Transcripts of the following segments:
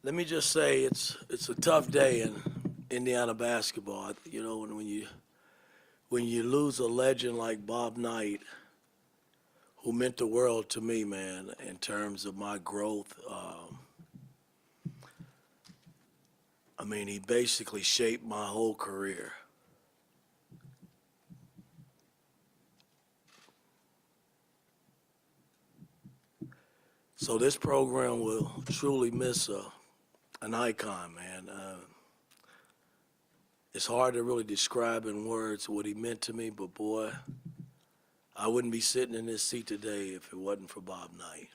let me just say it's a tough day in Indiana basketball. You know, when you lose a legend like Bob Knight, who meant the world to me, man, in terms of my growth. I mean, he basically shaped my whole career. So this program will truly miss an icon, man. It's hard to really describe in words what he meant to me, but boy, I wouldn't be sitting in this seat today if it wasn't for Bob Knight.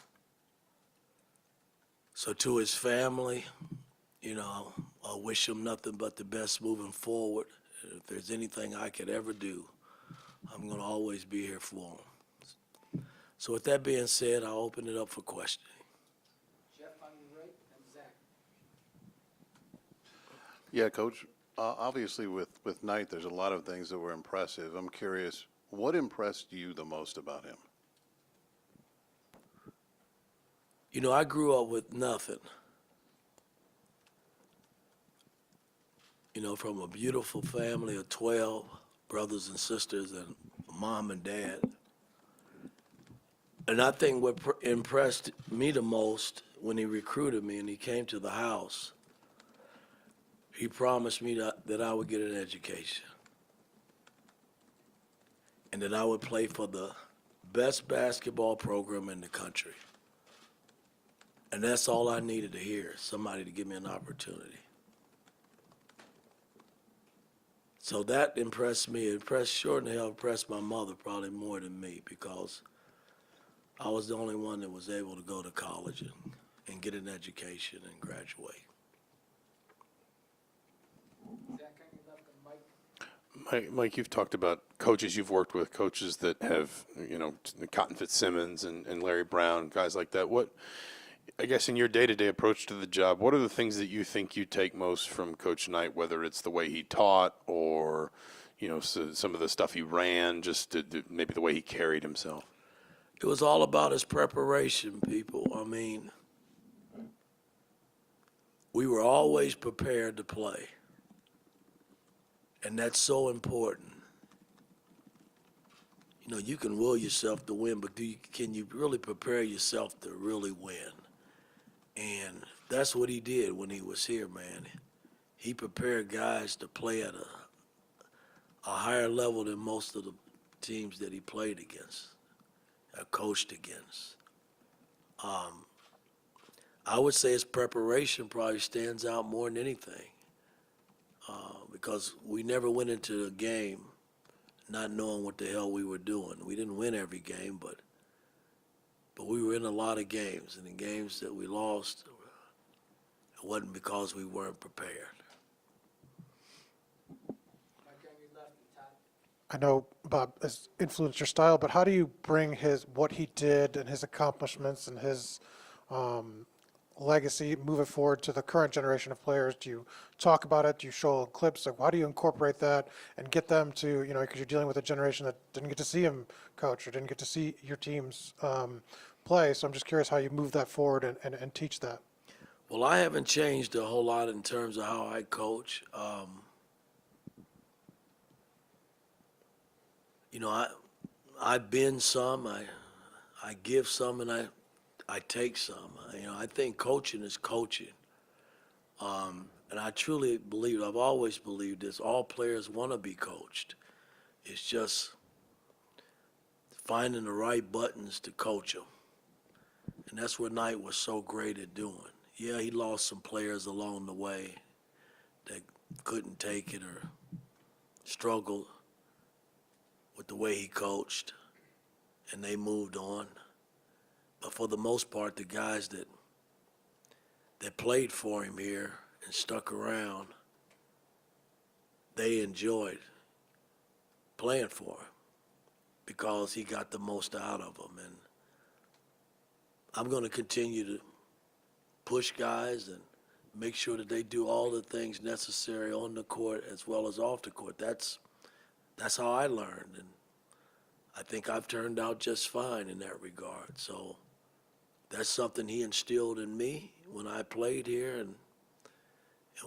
So to his family, you know, I wish him nothing but the best moving forward. If there's anything I could ever do, I'm going to always be here for him. So with that being said, I'll open it up for questioning. Jeff on your right, and Zach. Yeah, Coach. Obviously, with Knight, there's a lot of things that were impressive. I'm curious, what impressed you the most about him? You know, I grew up with nothing. You know, from a beautiful family of 12 brothers and sisters and mom and dad. And I think what impressed me the most when he recruited me and he came to the house, he promised me that I would get an education and that I would play for the best basketball program in the country. And that's all I needed to hear, somebody to give me an opportunity. So that impressed me. It sure in the hell impressed my mother probably more than me because I was the only one that was able to go to college and get an education and graduate. Zach on your left, and Mike. Mike, you've talked about coaches you've worked with, coaches that have, Cotton Fitzsimmons and Larry Brown, guys like that. What, I guess, in your day-to-day approach to the job, what are the things that you think you take most from Coach Knight, whether it's the way he taught or, some of the stuff he ran, just maybe the way he carried himself? It was all about his preparation, people. I mean, we were always prepared to play. And that's so important. You know, you can will yourself to win, but can you really prepare yourself to really win? And that's what he did when he was here, man. He prepared guys to play at a higher level than most of the teams that he played against, coached against. I would say his preparation probably stands out more than anything. Because we never went into a game not knowing what the hell we were doing. We didn't win every game, but we were in a lot of games. And the games that we lost, it wasn't because we weren't prepared. Mike on your left, and Todd. I know Bob has influenced your style, but how do you bring what he did and his accomplishments and his legacy, move it forward to the current generation of players? Do you talk about it? Do you show clips? Like, how do you incorporate that and get them to, because you're dealing with a generation that didn't get to see him coach or didn't get to see your teams play. So I'm just curious how you move that forward and teach that. Well, I haven't changed a whole lot in terms of how I coach. I bend some, I give some, and I take some. I think coaching is coaching. And I truly believe, I've always believed this, all players want to be coached. It's just finding the right buttons to coach them. And that's what Knight was so great at doing. Yeah, he lost some players along the way that couldn't take it or struggled with the way he coached, and they moved on. But for the most part, the guys that played for him here and stuck around, they enjoyed playing for him because he got the most out of them. And I'm going to continue to push guys and make sure that they do all the things necessary on the court as well as off the court. That's how I learned, and I think I've turned out just fine in that regard. So that's something he instilled in me when I played here, and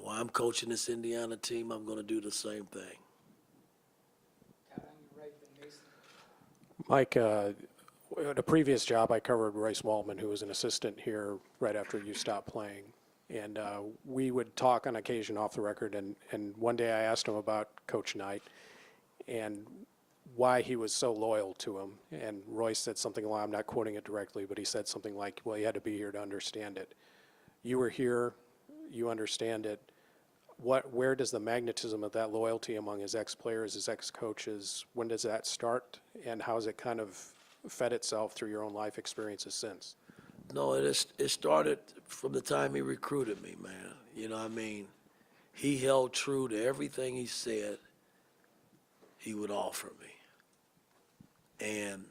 while I'm coaching this Indiana team, I'm going to do the same thing. Todd, on your right, then Mason. Mike, at a previous job, I covered Royce Waldman, who was an assistant here right after you stopped playing. And we would talk on occasion off the record, and one day I asked him about Coach Knight and why he was so loyal to him. And Royce said something along, I'm not quoting it directly, but he said something like, well, he had to be here to understand it. You were here, you understand it. Where does the magnetism of that loyalty among his ex-players, his ex-coaches, when does that start, and how has it kind of fed itself through your own life experiences since? No, it started from the time he recruited me, man. You know what I mean? He held true to everything he said he would offer me. And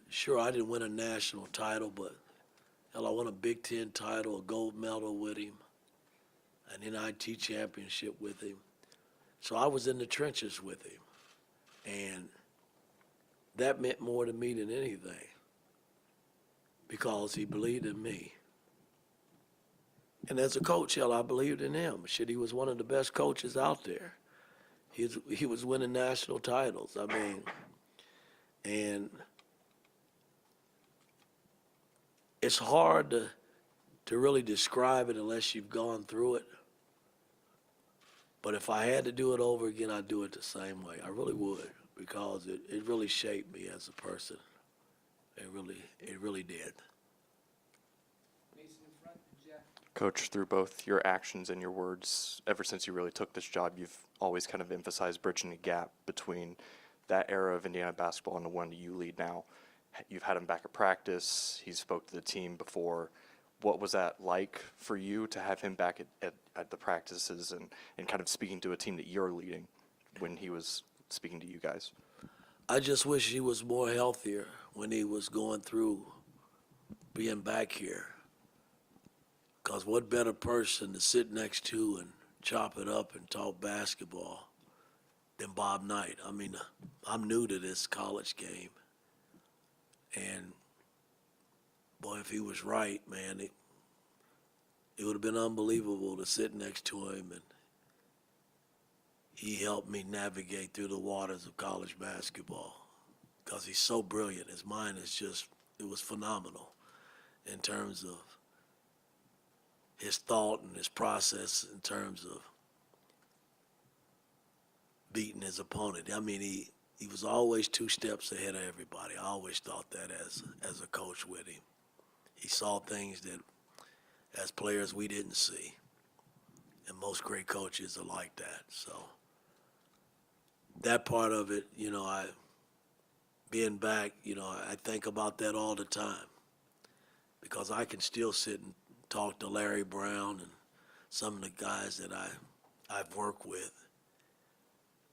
sure, I didn't win a national title, but hell, I won a Big Ten title, a gold medal with him, an NIT championship with him. So I was in the trenches with him. And that meant more to me than anything because he believed in me. And as a coach, hell, I believed in him. Shit, he was one of the best coaches out there. He was winning national titles. I mean, and it's hard to really describe it unless you've gone through it. But if I had to do it over again, I'd do it the same way. I really would, because it really shaped me as a person. It really did. Mason in front, and Jeff. Coach, through both your actions and your words, ever since you really took this job, you've always kind of emphasized bridging the gap between that era of Indiana basketball and the one you lead now. You've had him back at practice. He spoke to the team before. What was that like for you to have him back at the practices and kind of speaking to a team that you're leading when he was speaking to you guys? I just wish he was more healthier when he was going through being back here. Because what better person to sit next to and chop it up and talk basketball than Bob Knight? I mean, I'm new to this college game. And, boy, if he was right, man, it would have been unbelievable to sit next to him. And he helped me navigate through the waters of college basketball because he's so brilliant. His mind is just, it was phenomenal in terms of his thought and his process in terms of beating his opponent. I mean, he was always 2 steps ahead of everybody. I always thought that as a coach with him. He saw things that as players we didn't see. And most great coaches are like that. So that part of it, you know, being back, you know, I think about that all the time because I can still sit and talk to Larry Brown and some of the guys that I've worked with.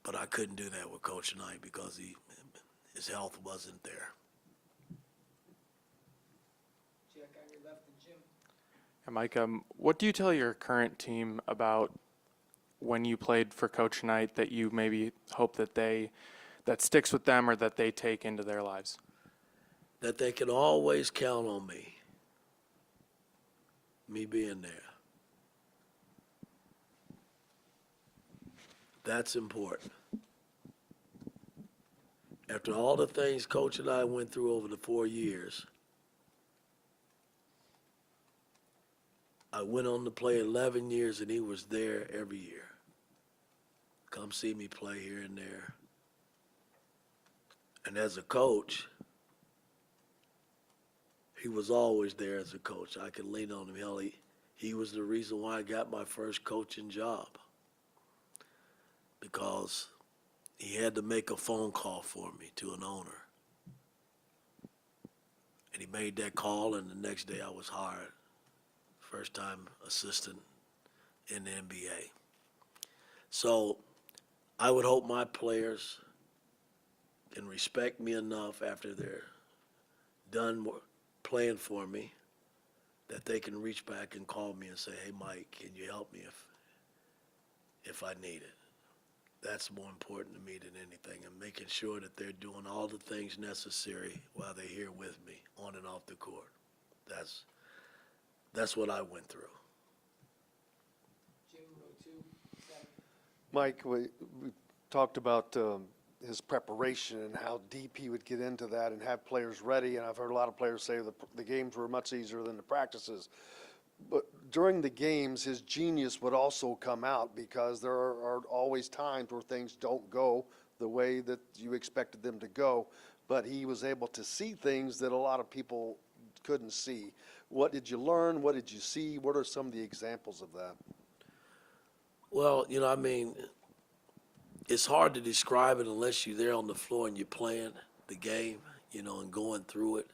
But I couldn't do that with Coach Knight because his health wasn't there. Jack on your left, and Jim. And Mike, what do you tell your current team about when you played for Coach Knight that you maybe hope that that sticks with them or that they take into their lives? That they can always count on me being there. That's important. After all the things Coach and I went through over the 4 years, I went on to play 11 years and he was there every year. Come see me play here and there. And as a coach, he was always there as a coach. I could lean on him. Hell, he was the reason why I got my first coaching job. Because he had to make a phone call for me to an owner. And he made that call, and the next day I was hired. First time assistant in the NBA. So I would hope my players can respect me enough after they're done playing for me that they can reach back and call me and say, hey, Mike, can you help me if I need it? That's more important to me than anything, and making sure that they're doing all the things necessary while they're here with me on and off the court. that's what I went through. Jim, row 2, 7. Mike, we talked about his preparation and how deep he would get into that and have players ready. And I've heard a lot of players say the games were much easier than the practices. But during the games, his genius would also come out because there are always times where things don't go the way that you expected them to go. But he was able to see things that a lot of people couldn't see. What did you learn? What did you see? What are some of the examples of that? Well, I mean, it's hard to describe it unless you're there on the floor and you're playing the game, and going through it.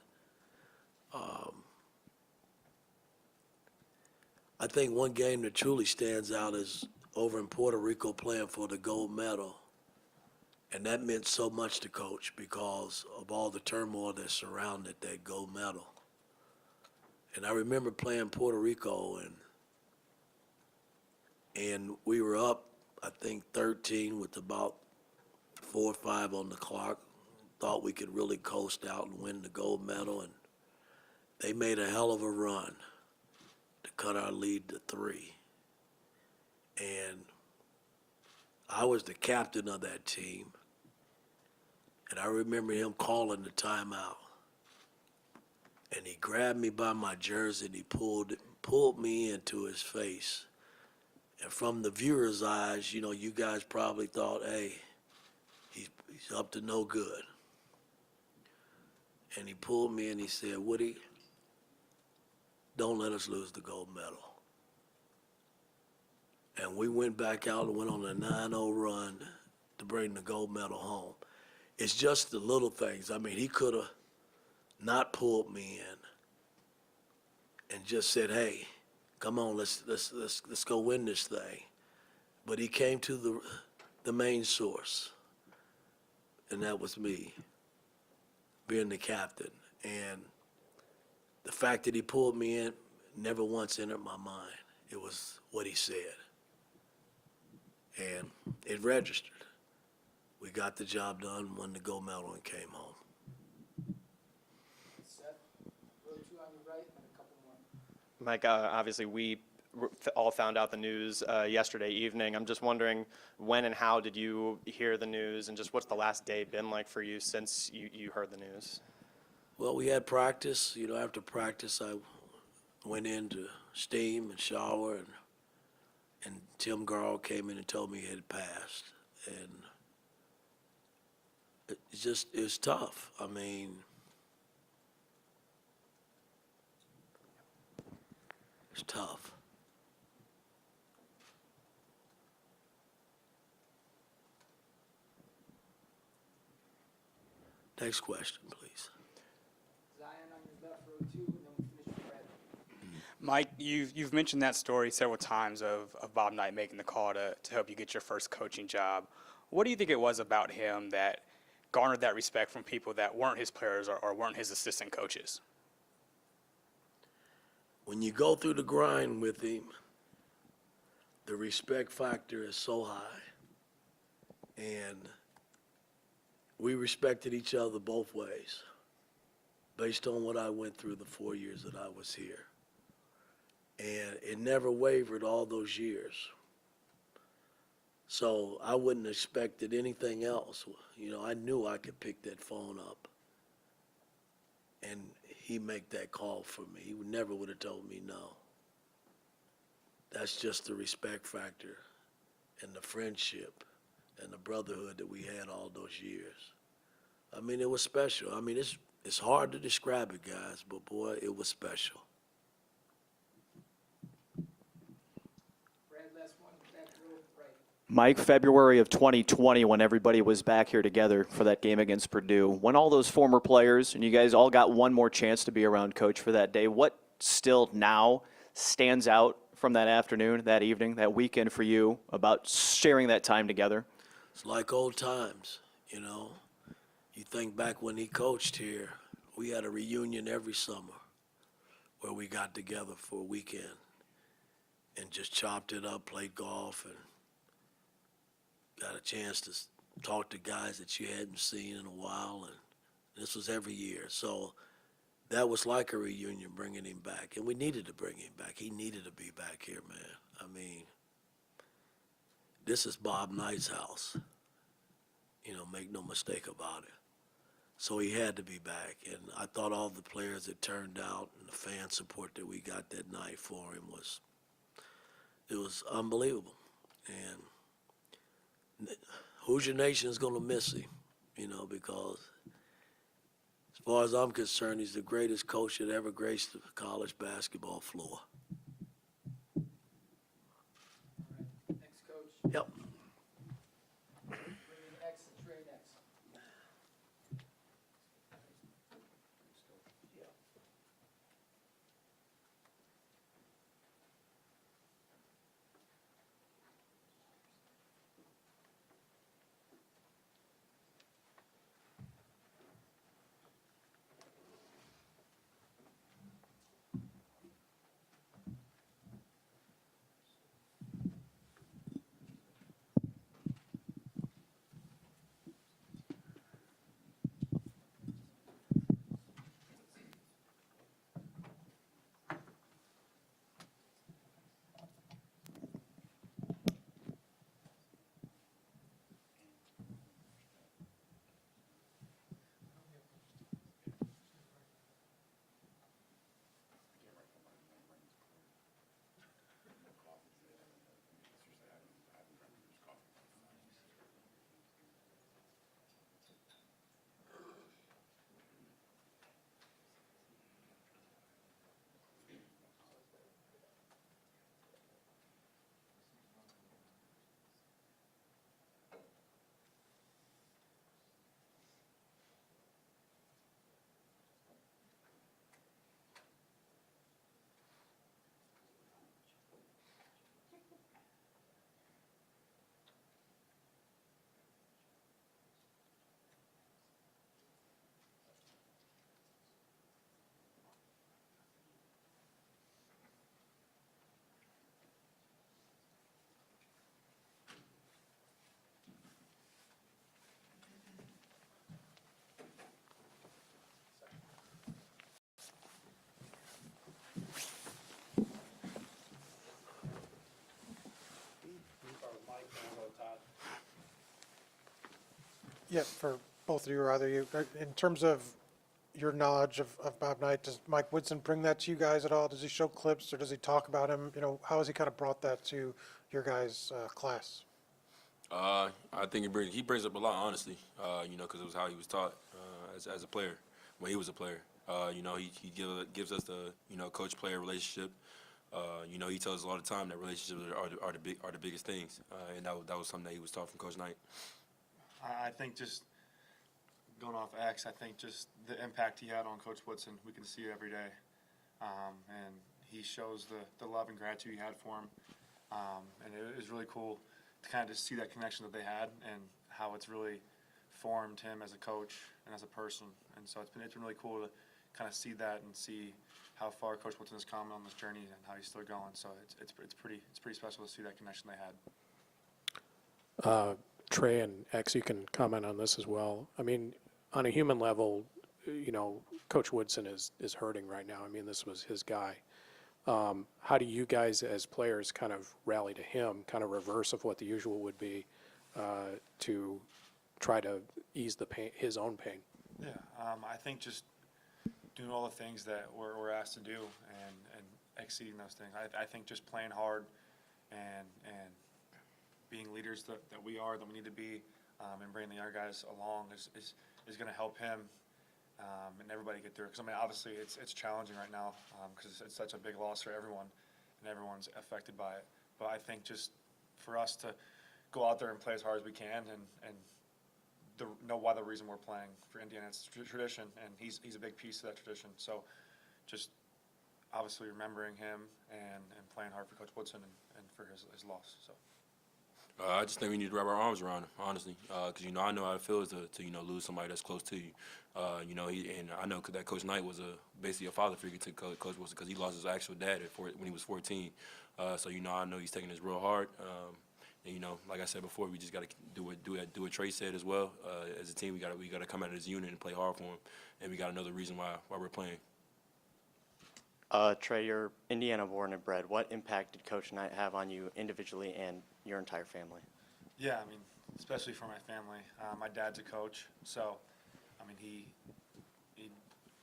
I think one game that truly stands out is over in Puerto Rico playing for the gold medal. And that meant so much to Coach because of all the turmoil that surrounded that gold medal. And I remember playing Puerto Rico, and we were up, I think, 13 with about 4 or 5 on the clock. Thought we could really coast out and win the gold medal, and they made a hell of a run to cut our lead to 3. And I was the captain of that team, and I remember him calling the timeout. And he grabbed me by my jersey and he pulled me into his face. And from the viewer's eyes, you guys probably thought, hey, he's up to no good. And he pulled me and he said, Woody, don't let us lose the gold medal. And we went back out and went on a 9-0 run to bring the gold medal home. It's just the little things. I mean, he could have not pulled me in and just said, hey, come on, let's go win this thing. But he came to the main source, and that was me being the captain. And the fact that he pulled me in never once entered my mind. It was what he said. And it registered. We got the job done, won the gold medal, and came home. Seth, row 2 on your right, and a couple more. Mike, obviously we all found out the news yesterday evening. I'm just wondering when and how did you hear the news, and just what's the last day been like for you since you heard the news? Well, we had practice. After practice, I went into steam and shower, and Tim Garl came in and told me he had passed. And it was tough. I mean, it's tough. Next question, please. Zion on your left, row 2, and then we'll finish with Brad. Mike, you've mentioned that story several times of Bob Knight making the call to help you get your first coaching job. What do you think it was about him that garnered that respect from people that weren't his players or weren't his assistant coaches? When you go through the grind with him, the respect factor is so high. And we respected each other both ways based on what I went through the 4 years that I was here. And it never wavered all those years. So I wouldn't have expected anything else. I knew I could pick that phone up and he make that call for me. He never would have told me no. That's just the respect factor and the friendship and the brotherhood that we had all those years. I mean, it was special. I mean, it's hard to describe it, guys, but boy, it was special. Brad, last one, back row, right. Mike, February of 2020, when everybody was back here together for that game against Purdue, when all those former players and you guys all got one more chance to be around Coach for that day, what still now stands out from that afternoon, that evening, that weekend for you about sharing that time together? It's like old times, You think back when he coached here, we had a reunion every summer where we got together for a weekend and just chopped it up, played golf, and got a chance to talk to guys that you hadn't seen in a while. And this was every year. So that was like a reunion bringing him back, and we needed to bring him back. He needed to be back here, man. I mean, this is Bob Knight's house. Make no mistake about it. So he had to be back, and I thought all the players that turned out and the fan support that we got that night for him was unbelievable. And Hoosier Nation is going to miss him, because as far as I'm concerned, he's the greatest coach that ever graced the college basketball floor. Next coach, Yep. bring in X and Trey next. Yeah, for both of you or either of you, in terms of your knowledge of Bob Knight, does Mike Woodson bring that to you guys at all? Does he show clips or does he talk about him? How has he kind of brought that to your guys' class? I think he brings up a lot, honestly. Because it was how he was taught as a player when he was a player. He gives us the coach-player relationship. He tells us all the time that relationships are the biggest things, and that was something that he was taught from Coach Knight. I think just going off X, I think just the impact he had on Coach Woodson, we can see every day. And he shows the love and gratitude he had for him. And it was really cool to kind of just see that connection that they had and how it's really formed him as a coach and as a person. And so it's been really cool to kind of see that and see how far Coach Woodson has come on this journey and how he's still going. So it's pretty special to see that connection they had. Trey and X, you can comment on this as well. I mean, on a human level, Coach Woodson is hurting right now. I mean, this was his guy. How do you guys as players kind of rally to him, kind of reverse of what the usual would be, to try to ease the pain, his own pain? Yeah, I think just doing all the things that we're asked to do and exceeding those things. I think just playing hard and being leaders that we are, that we need to be, and bringing the other guys along is going to help him and everybody get through it. Because, I mean, obviously it's challenging right now because it's such a big loss for everyone, and everyone's affected by it. But I think just for us to go out there and play as hard as we can and know why the reason we're playing for Indiana, it's tradition, and he's a big piece of that tradition. So just obviously remembering him and playing hard for Coach Woodson and for his loss. So. I just think we need to wrap our arms around him, honestly, because I know how it feels to lose somebody that's close to you. And I know that Coach Knight was basically a father figure to Coach Woodson because he lost his actual dad when he was 14. So I know he's taking this real hard. And like I said before, we just got to do what Trey said as well. As a team, we got to come out as a unit and play hard for him, and we got another reason why we're playing. Trey, you're Indiana born and bred. What impact did Coach Knight have on you individually and your entire family? Yeah, I mean, especially for my family. My dad's a coach, so I mean, he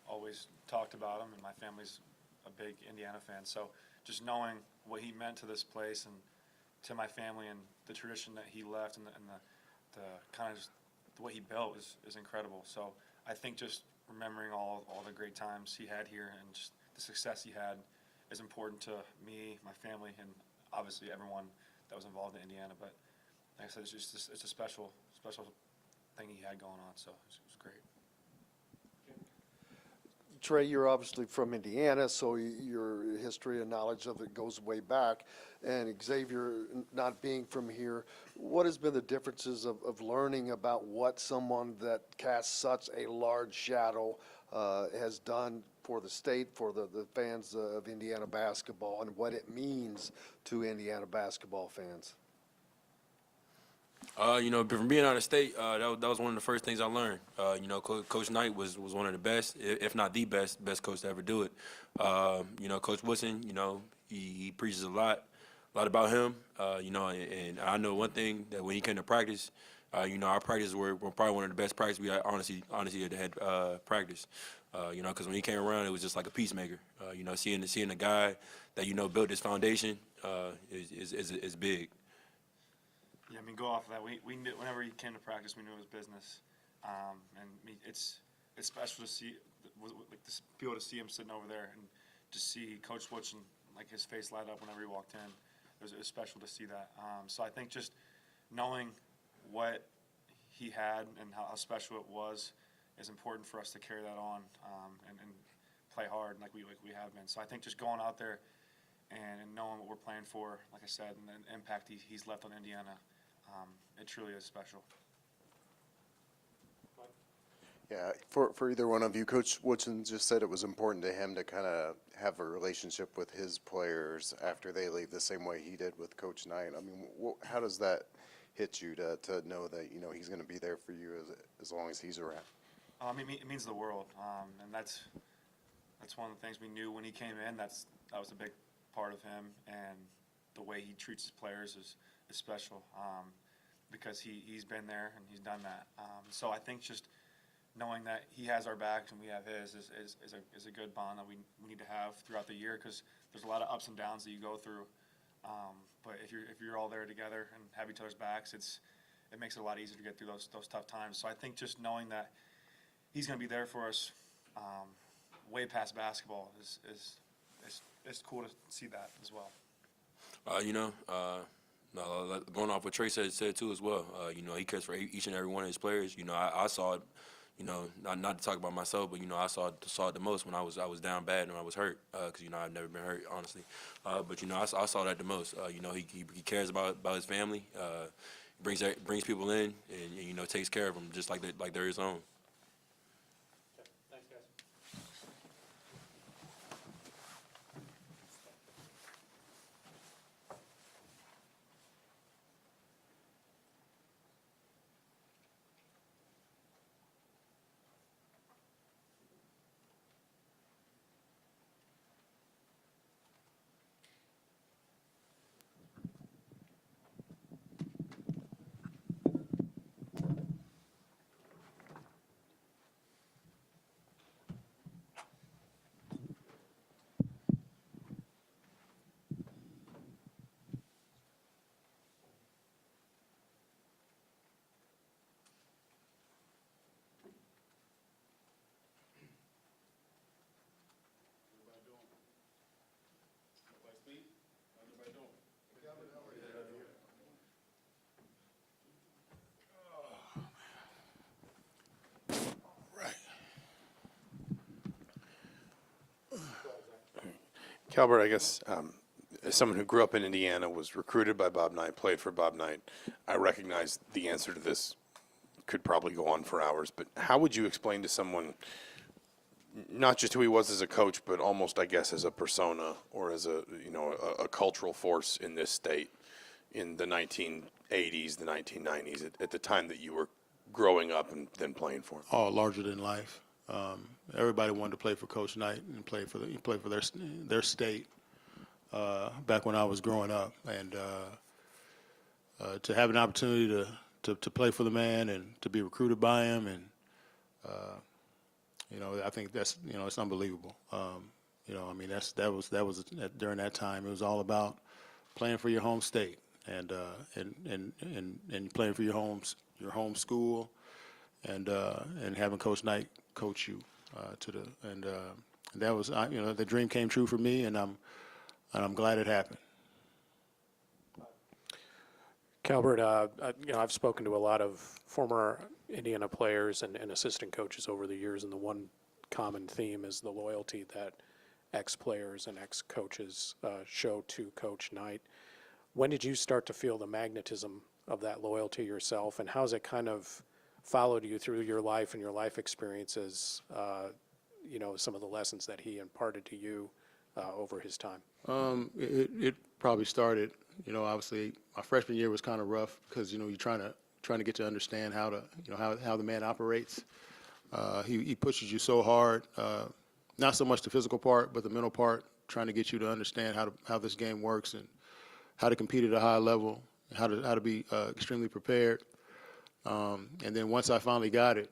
always talked about him, and my family's a big Indiana fan. So just knowing what he meant to this place and to my family and the tradition that he left and the kind of just the way he built is incredible. So I think just remembering all the great times he had here and just the success he had is important to me, my family, and obviously everyone that was involved in Indiana. But like I said, it's a special thing he had going on. So it was great. Trey, you're obviously from Indiana, so your history and knowledge of it goes way back. And Xavier, not being from here, what has been the differences of learning about what someone that casts such a large shadow has done for the state, for the fans of Indiana basketball, and what it means to Indiana basketball fans? From being out of state, that was one of the first things I learned. Coach Knight was one of the best, if not the best coach to ever do it. Coach Woodson, he preaches a lot about him. And I know one thing, that when he came to practice, our practices were probably one of the best practices we had, honestly had practice. Because when he came around, it was just like a peacemaker. Seeing a guy that built this foundation is big. Yeah, I mean, go off of that. We knew, whenever he came to practice, we knew it was business, and it's special to see, be able to see him sitting over there and just see Coach Woodson, like his face light up whenever he walked in. It was special to see that. So I think just knowing what he had and how special it was is important for us to carry that on and play hard like we have been. So I think just going out there and knowing what we're playing for, like I said, and the impact he's left on Indiana. It truly is special. Yeah, for either one of you, Coach Woodson just said it was important to him to kind of have a relationship with his players after they leave the same way he did with Coach Knight. I mean, how does that hit you to know that, he's going to be there for you as long as he's around? It means the world, and that's one of the things we knew when he came in. That was a big part of him, and the way he treats his players is special, because he's been there and he's done that. So I think just knowing that he has our backs and we have his is a good bond that we need to have throughout the year, because there's a lot of ups and downs that you go through. But if you're all there together and have each other's backs, it makes it a lot easier to get through those tough times. So I think just knowing that he's going to be there for us way past basketball is cool to see that as well. Going off what Trey said too as well. He cares for each and every one of his players. I saw it. Not to talk about myself, but I saw it the most when I was down bad and I was hurt. Because I've never been hurt, honestly. But I saw that the most. He cares about his family. Brings people in and takes care of them just like they're his own. Thanks, guys. Calbert, I guess, as someone who grew up in Indiana, was recruited by Bob Knight, played for Bob Knight, I recognize the answer to this could probably go on for hours, but how would you explain to someone not just who he was as a coach, but almost, I guess, as a persona or as a cultural force in this state in the 1980s, the 1990s, at the time that you were growing up and then playing for him? Oh, larger than life. Everybody wanted to play for Coach Knight and play for their state back when I was growing up, and to have an opportunity to play for the man and to be recruited by him, and I think that's it's unbelievable. I mean that was during that time it was all about playing for your home state and playing for your home school, and having Coach Knight coach you that was the dream came true for me, and I'm glad it happened. Calbert, I've spoken to a lot of former Indiana players and assistant coaches over the years, and the one common theme is the loyalty that ex-players and ex-coaches show to Coach Knight. When did you start to feel the magnetism of that loyalty yourself, and how's it kind of followed you through your life and your life experiences, some of the lessons that he imparted to you over his time? It probably started, obviously my freshman year was kind of rough because, you're trying to get to understand how the man operates. He pushes you so hard, not so much the physical part, but the mental part, trying to get you to understand how this game works and how to compete at a high level, how to be extremely prepared. And then once I finally got it,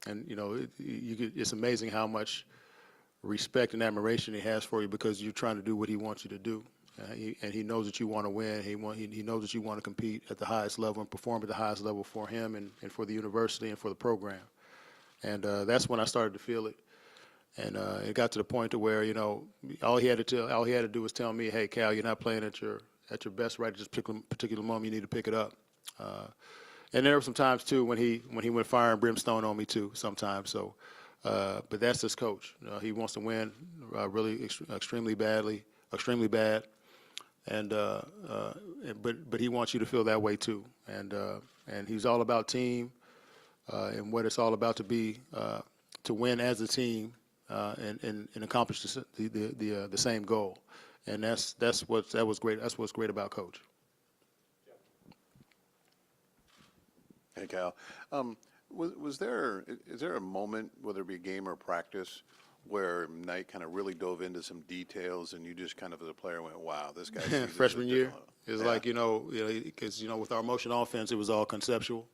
it's amazing how much respect and admiration he has for you because you're trying to do what he wants you to do. And he knows that you want to win. He knows that you want to compete at the highest level and perform at the highest level for him and for the university and for the program. And that's when I started to feel it. And it got to the point to where, all he had to do was tell me, hey, Cal, you're not playing at your best right at this particular moment. You need to pick it up. And there were some times too when he went fire and brimstone on me too sometimes. So, but that's his coach. He wants to win really extremely bad, and but he wants you to feel that way too. And he's all about team and what it's all about to win as a team and accomplish the same goal. And that was great. That's what's great about Coach. Hey, Cal. Is there a moment, whether it be a game or practice, where Knight kind of really dove into some details and you just kind of as a player went, wow, this guy sees this Freshman year, different. it's like, because, with our motion offense, it was all conceptual.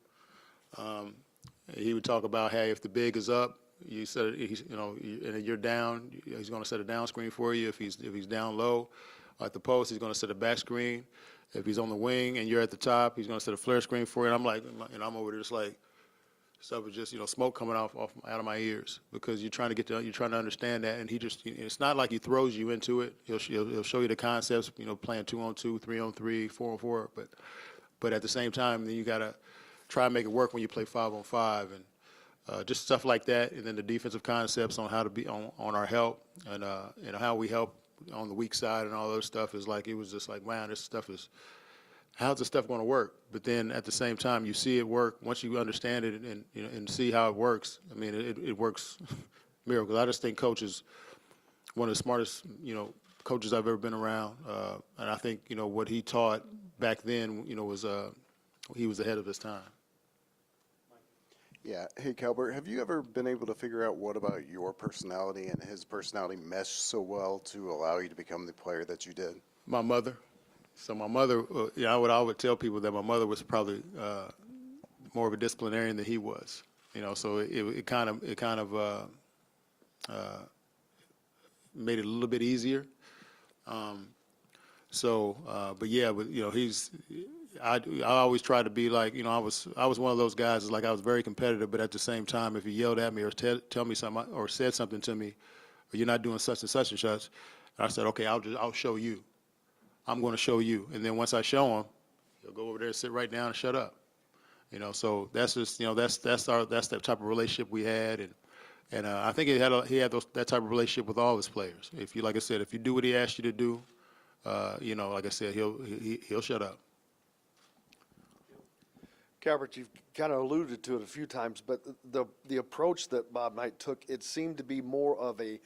He would talk about, hey, if the big is up, you set it, and you're down, he's going to set a down screen for you. If he's down low at the post, he's going to set a back screen. If he's on the wing and you're at the top, he's going to set a flare screen for you. And I'm like, I'm over there just like, stuff is just, smoke coming out of my ears because you're trying to understand that. And it's not like he throws you into it. He'll show you the concepts, playing 2-on-2, 3-on-3, 4-on-4. But at the same time, then you got to try and make it work when you play 5-on-5 and just stuff like that. And then the defensive concepts on how to be on our help and how we help on the weak side and all those stuff is like, it was just like, man, how's this stuff going to work? But then at the same time, you see it work. Once you understand it and see how it works, I mean, it works miracles. I just think Coach is one of the smartest, coaches I've ever been around. And I think, what he taught back then, was he was ahead of his time. Yeah. Hey, Calbert, have you ever been able to figure out what about your personality and his personality meshed so well to allow you to become the player that you did? My mother. So my mother, I would tell people that my mother was probably more of a disciplinarian than he was. So it kind of made it a little bit easier. But I always tried to be like, I was one of those guys. Like I was very competitive, but at the same time, if he yelled at me or tell me something or said something to me, or you're not doing such and such, and I said, okay, I'll show you. I'm going to show you. And then once I show him, he'll go over there and sit right down and shut up. So that's just, that's the type of relationship we had. And I think he had that type of relationship with all his players. Like I said, if you do what he asked you to do, like I said, he'll shut up. Calbert, you've kind of alluded to it a few times, but the approach that Bob Knight took, it seemed to be more of a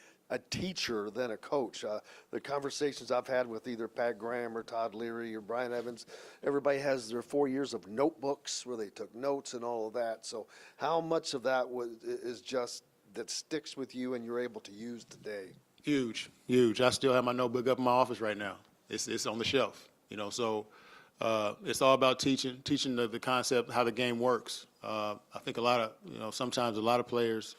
teacher than a coach. The conversations I've had with either Pat Graham or Todd Leary or Brian Evans, everybody has their 4 years of notebooks where they took notes and all of that. So how much of that is just that sticks with you and you're able to use today? Huge, huge. I still have my notebook up in my office right now. It's on the shelf, so it's all about teaching the concept, how the game works. I think a lot of, sometimes a lot of players,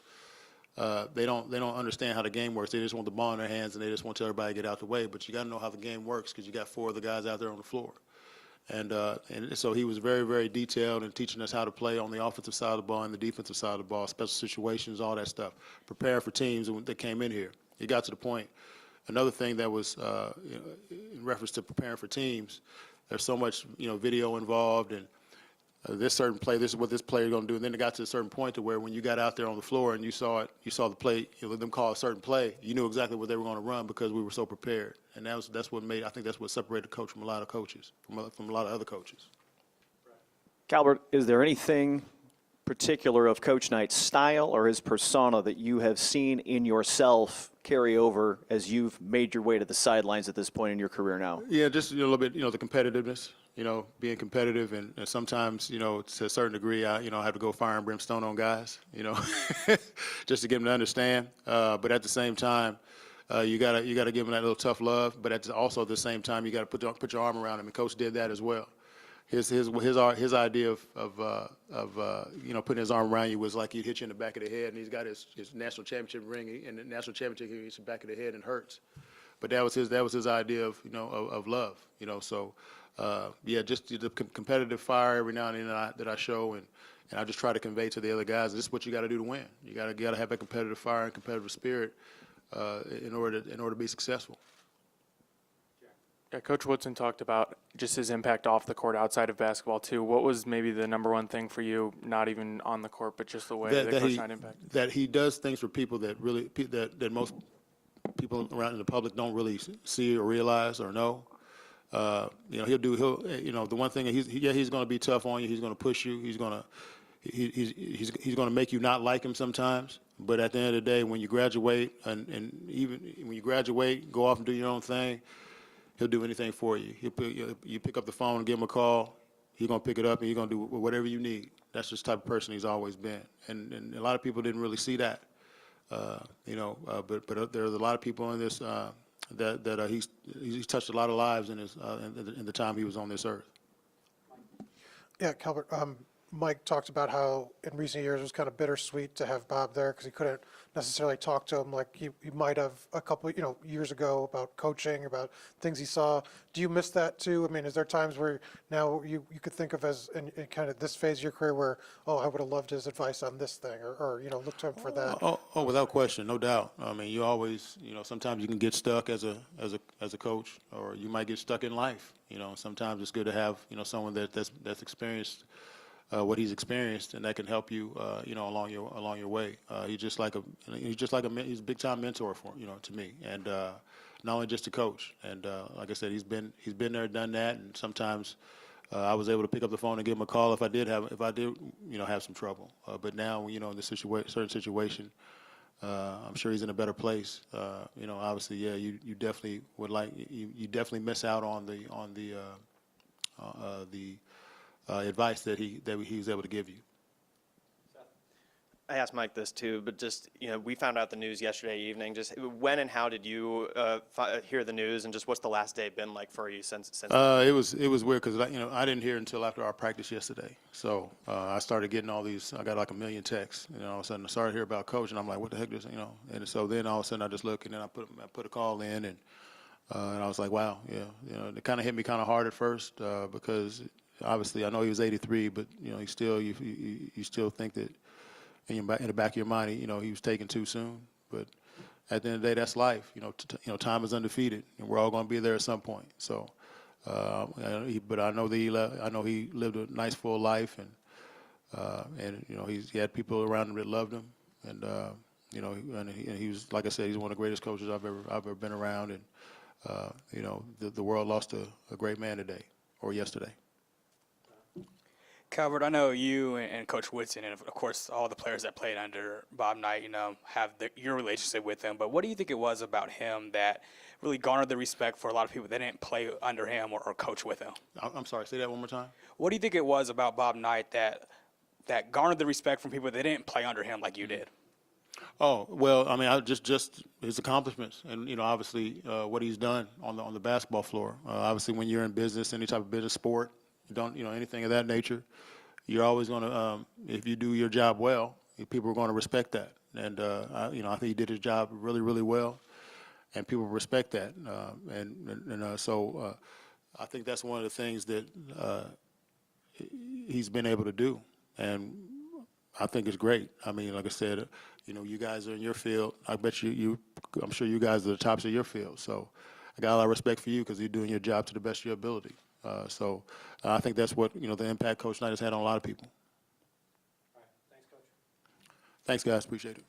they don't understand how the game works. They just want the ball in their hands and they just want to tell everybody to get out the way. But you got to know how the game works because you got 4 of the guys out there on the floor. And so he was very, very detailed in teaching us how to play on the offensive side of the ball and the defensive side of the ball, special situations, all that stuff. Prepare for teams that came in here. It got to the point. Another thing that was in reference to preparing for teams, there's so much video involved and this certain play, this is what this player is going to do. And then it got to a certain point to where when you got out there on the floor and you saw the play, them call a certain play, you knew exactly what they were going to run because we were so prepared. And that's what separated the coach from a lot of coaches, from a lot of other coaches. Calbert, is there anything particular of Coach Knight's style or his persona that you have seen in yourself carry over as you've made your way to the sidelines at this point in your career now? Yeah, just a little bit, the competitiveness. Being competitive and sometimes, to a certain degree, I have to go fire and brimstone on guys, just to get them to understand. But at the same time, you gotta give them that little tough love. But also at the same time, you gotta put your arm around them. And Coach did that as well. His idea of putting his arm around you was like he'd hit you in the back of the head, and he's got his national championship ring, and the national championship he hits the back of the head and hurts. But that was his idea of of love. So. Just the competitive fire every now and then that I show, and I just try to convey to the other guys, this is what you got to do to win. You got to have that competitive fire and competitive spirit in order to be successful. Yeah, Coach Woodson talked about just his impact off the court outside of basketball too. What was maybe the number one thing for you, not even on the court, but just the way that Coach Knight impacted? That he does things for people that really that most people around in the public don't really see or realize or know. The one thing he's going to be tough on you. He's going to push you. He's going to make you not like him sometimes. But at the end of the day, when you graduate and even when you graduate, go off and do your own thing, he'll do anything for you. You pick up the phone and give him a call. He's going to pick it up and he's going to do whatever you need. That's just the type of person he's always been. And a lot of people didn't really see that. But there's a lot of people in this. He's touched a lot of lives in the time he was on this earth. Yeah, Calbert, Mike talked about how in recent years it was kind of bittersweet to have Bob there because he couldn't necessarily talk to him like he might have a couple years ago about coaching, about things he saw. Do you miss that too? I mean, is there times where now you could think of as in kind of this phase of your career where, I would have loved his advice on this thing or look to him for that? Oh, without question, no doubt. I mean, you always, sometimes you can get stuck as a coach, or you might get stuck in life. Sometimes it's good to have someone that's experienced what he's experienced, and that can help you, along your way. He's a big time mentor to me, and not only just a coach. And like I said, he's been there, done that, and sometimes I was able to pick up the phone and give him a call if I did have some trouble. But now, in this certain situation, I'm sure he's in a better place. Obviously, yeah, you definitely would you definitely miss out on the advice that he was able to give you. I asked Mike this too, but just, we found out the news yesterday evening. Just when and how did you hear the news, and just what's the last day been like for you since? It was weird because I didn't hear until after our practice yesterday. So I started getting all these. I got like a million texts. All of a sudden I started to hear about Coach, and I'm like, what the heck is And so then all of a sudden I just look, and then I put a call in, and I was like, wow, yeah, it kind of hit me kind of hard at first because obviously I know he was 83, but you still think that. In the back of your mind, he was taken too soon. But at the end of the day, that's life. Time is undefeated, and we're all going to be there at some point. So, but I know he lived a nice, full life, and he had people around him that loved him, and and he was, like I said, he's one of the greatest coaches I've ever been around, and the world lost a great man today or yesterday. Calbert, I know you and Coach Woodson, and of course all the players that played under Bob Knight, have your relationship with him. But what do you think it was about him that really garnered the respect for a lot of people that didn't play under him or coach with him? I'm sorry, say that one more time. What do you think it was about Bob Knight that garnered the respect from people that didn't play under him like you did? Oh, well, I mean, just his accomplishments and, you know, obviously what he's done on the basketball floor. Obviously, when you're in business, any type of business sport, you don't, you know, anything of that nature, you're always going to, if you do your job well, people are going to respect that. And, you know, I think he did his job really, really well, and people respect that. So I think that's one of the things that he's been able to do. And I think it's great. I mean, like I said, you know, you guys are in your field. I bet I'm sure you guys are the tops of your field. So I got a lot of respect for you because you're doing your job to the best of your ability. So I think that's what, you know, the impact Coach Knight has had on a lot of people. All right, thanks, Coach. Thanks, guys. Appreciate it.